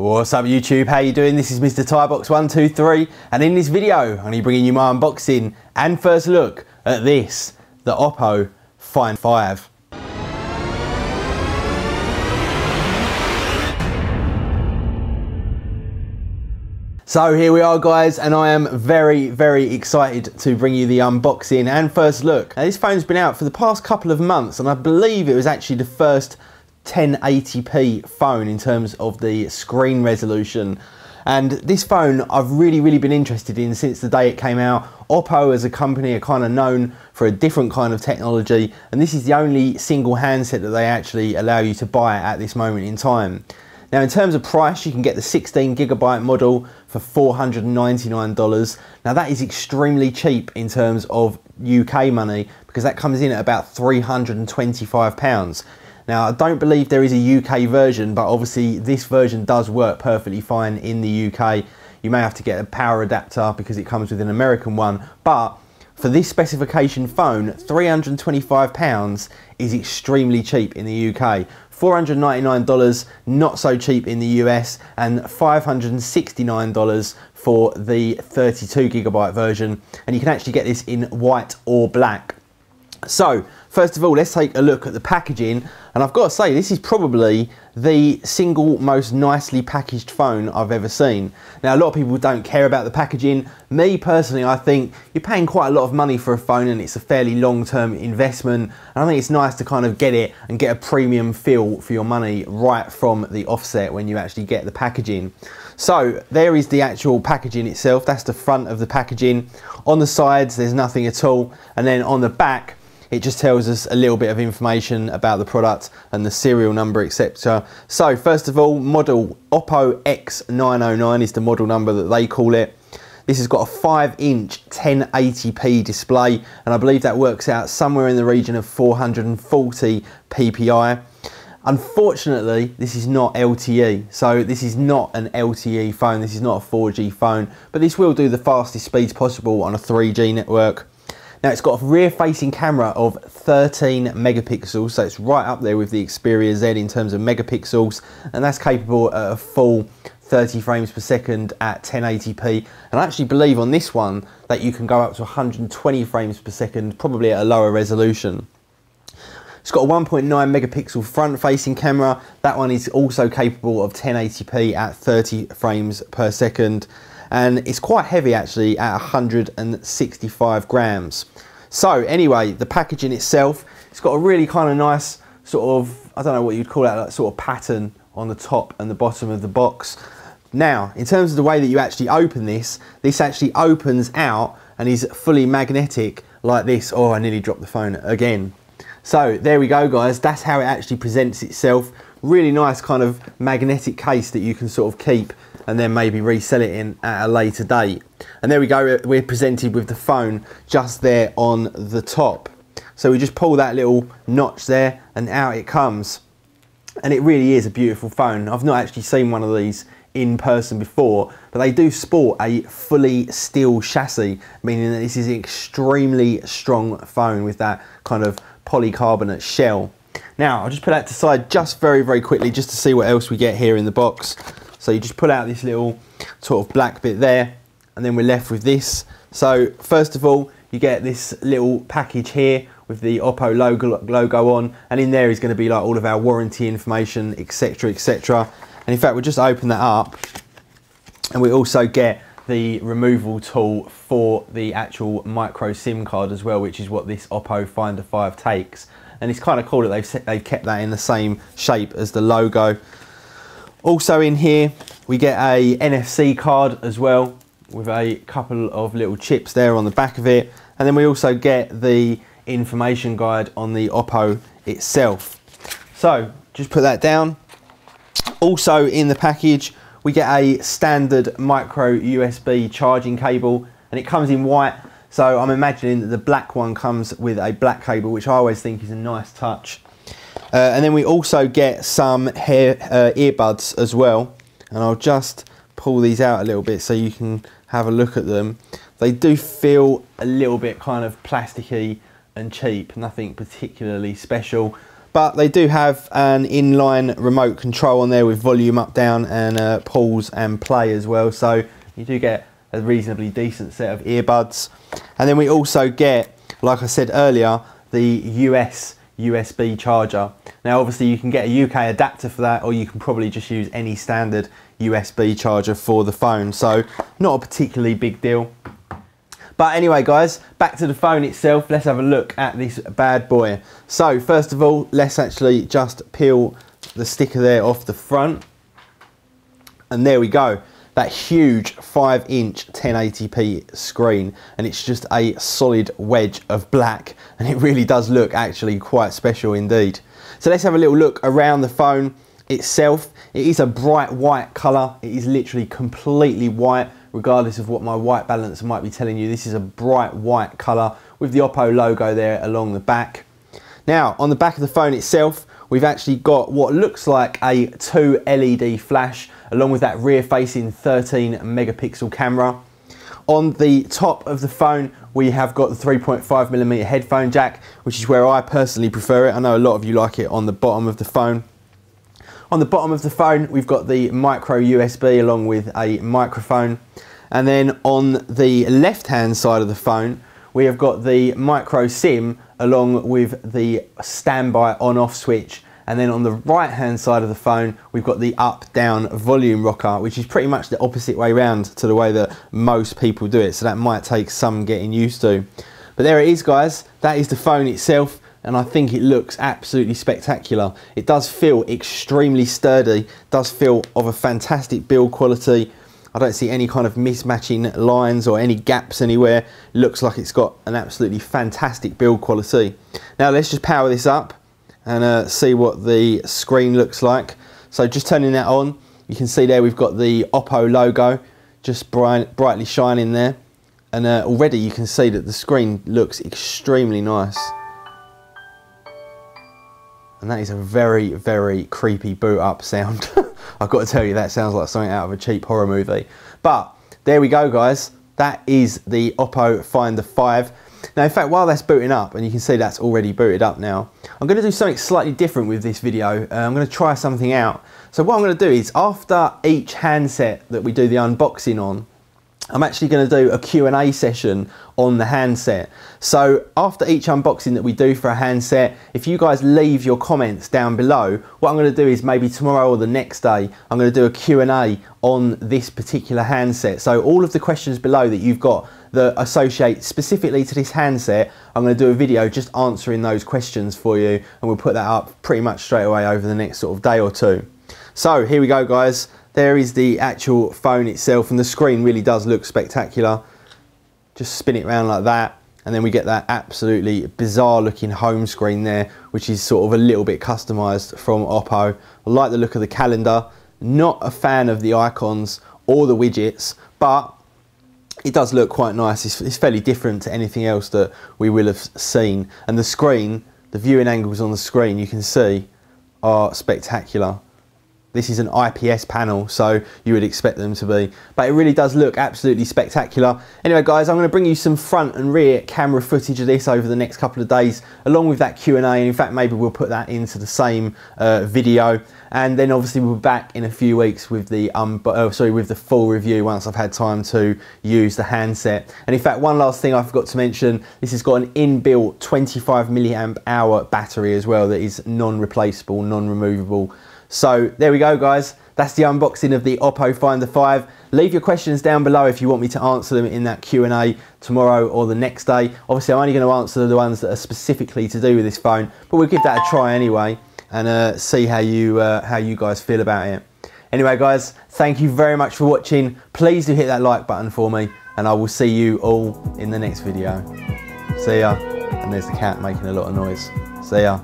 What's up YouTube, how you doing? This is Mr. Tiebox123 and in this video I'm going to be bringing you my unboxing and first look at this, the Oppo Find 5. So here we are guys, and I am very excited to bring you the unboxing and first look. Now this phone's been out for the past couple of months and I believe it was actually the first 1080p phone in terms of the screen resolution, and this phone I've really been interested in since the day it came out. Oppo as a company are kind of known for a different kind of technology, and this is the only single handset that they actually allow you to buy at this moment in time. Now in terms of price, you can get the 16GB model for $499. Now that is extremely cheap in terms of UK money because that comes in at about £325. Now I don't believe there is a UK version, but obviously this version does work perfectly fine in the UK. You may have to get a power adapter because it comes with an American one, but for this specification phone, £325 is extremely cheap in the UK. $499 not so cheap in the US, and $569 for the 32GB version, and you can actually get this in white or black. So first of all, let's take a look at the packaging, and I've got to say this is probably the single most nicely packaged phone I've ever seen. Now a lot of people don't care about the packaging. Me personally, I think you're paying quite a lot of money for a phone and it's a fairly long-term investment, and I think it's nice to kind of get it and get a premium feel for your money right from the offset when you actually get the packaging. So there is the actual packaging itself. That's the front of the packaging. On the sides there's nothing at all, and then on the back it just tells us a little bit of information about the product and the serial number, etc. So first of all, model Oppo X909 is the model number that they call it. This has got a 5-inch 1080p display, and I believe that works out somewhere in the region of 440 ppi. Unfortunately, this is not LTE, so this is not an LTE phone, this is not a 4G phone, but this will do the fastest speeds possible on a 3G network. Now it's got a rear-facing camera of 13 megapixels, so it's right up there with the Xperia Z in terms of megapixels, and that's capable at a full 30 frames per second at 1080p. And I actually believe on this one that you can go up to 120 frames per second, probably at a lower resolution. It's got a 1.9 megapixel front-facing camera. That one is also capable of 1080p at 30 frames per second. And it's quite heavy actually at 165 grams. So anyway, the packaging itself, it's got a really kind of nice sort of, I don't know what you'd call that, like sort of pattern on the top and the bottom of the box. Now, in terms of the way that you actually open this actually opens out and is fully magnetic like this. Oh, I nearly dropped the phone again. So there we go guys, that's how it actually presents itself. Really nice kind of magnetic case that you can sort of keep and then maybe resell it in at a later date. And there we go, we're presented with the phone just there on the top. So we just pull that little notch there and out it comes. And it really is a beautiful phone. I've not actually seen one of these in person before, but they do sport a fully steel chassis, meaning that this is an extremely strong phone with that kind of polycarbonate shell. Now I'll just put that to the side just very quickly just to see what else we get here in the box. So you just pull out this little sort of black bit there, and then we're left with this. So first of all, you get this little package here with the Oppo logo on, and in there is going to be like all of our warranty information, etc. And in fact, we'll just open that up, and we also get the removal tool for the actual micro SIM card as well, which is what this Oppo Find 5 takes. And it's kind of cool that they've kept that in the same shape as the logo. Also in here, we get a NFC card as well with a couple of little chips there on the back of it. And then we also get the information guide on the Oppo itself. So just put that down. Also in the package, we get a standard micro USB charging cable, and it comes in white. So I'm imagining that the black one comes with a black cable, which I always think is a nice touch. And then we also get some earbuds as well, and I'll just pull these out a little bit so you can have a look at them. They do feel a little bit kind of plasticky and cheap, nothing particularly special, but they do have an inline remote control on there with volume up, down, and pause and play as well. So you do get a reasonably decent set of earbuds. And then we also get, like I said earlier, the US USB charger. Now obviously you can get a UK adapter for that, or you can probably just use any standard USB charger for the phone. So not a particularly big deal. But anyway guys, back to the phone itself. Let's have a look at this bad boy. So first of all, let's actually just peel the sticker there off the front. And there we go. That huge 5-inch 1080p screen, and it's just a solid wedge of black, and it really does look actually quite special indeed. So let's have a little look around the phone itself. It is a bright white colour. It is literally completely white, regardless of what my white balance might be telling you. This is a bright white colour with the Oppo logo there along the back. Now on the back of the phone itself, we've actually got what looks like a 2 LED flash, along with that rear facing 13 megapixel camera. On the top of the phone, we have got the 3.5mm headphone jack, which is where I personally prefer it. I know a lot of you like it on the bottom of the phone. On the bottom of the phone, we've got the micro USB along with a microphone. And then on the left-hand side of the phone, we have got the micro SIM along with the standby on-off switch. And then on the right hand side of the phone, we've got the up-down volume rocker, which is pretty much the opposite way round to the way that most people do it. So that might take some getting used to. But there it is guys, that is the phone itself, and I think it looks absolutely spectacular. It does feel extremely sturdy, does feel of a fantastic build quality. I don't see any kind of mismatching lines or any gaps anywhere. It looks like it's got an absolutely fantastic build quality. Now let's just power this up and see what the screen looks like. So just turning that on, you can see there we've got the Oppo logo just brightly shining there, and already you can see that the screen looks extremely nice. And that is a very, very creepy boot up sound. I've got to tell you, that sounds like something out of a cheap horror movie. But there we go guys, that is the Oppo Find 5. Now in fact, while that's booting up, and you can see that's already booted up now, I'm going to do something slightly different with this video. I'm going to try something out. So what I'm going to do is, after each handset that we do the unboxing on, I'm actually going to do a Q&A session on the handset. So after each unboxing that we do for a handset, if you guys leave your comments down below, what I'm going to do is maybe tomorrow or the next day, I'm going to do a Q&A on this particular handset. So all of the questions below that you've got that associate specifically to this handset, I'm going to do a video just answering those questions for you, and we'll put that up pretty much straight away over the next sort of day or two. So here we go guys, there is the actual phone itself, and the screen really does look spectacular. Just spin it around like that, and then we get that absolutely bizarre looking home screen there, which is sort of a little bit customized from Oppo. I like the look of the calendar, not a fan of the icons or the widgets, but it does look quite nice. It's fairly different to anything else that we will have seen. And the screen, the viewing angles on the screen, you can see are spectacular. This is an IPS panel, so you would expect them to be. But it really does look absolutely spectacular. Anyway guys, I'm going to bring you some front and rear camera footage of this over the next couple of days, along with that Q&A, and in fact maybe we'll put that into the same video. And then obviously we'll be back in a few weeks with the with the full review once I've had time to use the handset. And in fact, one last thing I forgot to mention, this has got an inbuilt 25 milliamp hour battery as well that is non-replaceable, non-removable. So there we go guys, that's the unboxing of the Oppo Find 5. Leave your questions down below if you want me to answer them in that Q&A tomorrow or the next day. Obviously I'm only going to answer the ones that are specifically to do with this phone, but we'll give that a try anyway, and see how you guys feel about it. Anyway guys, thank you very much for watching. Please do hit that like button for me, and I will see you all in the next video. See ya. And there's the cat making a lot of noise. See ya.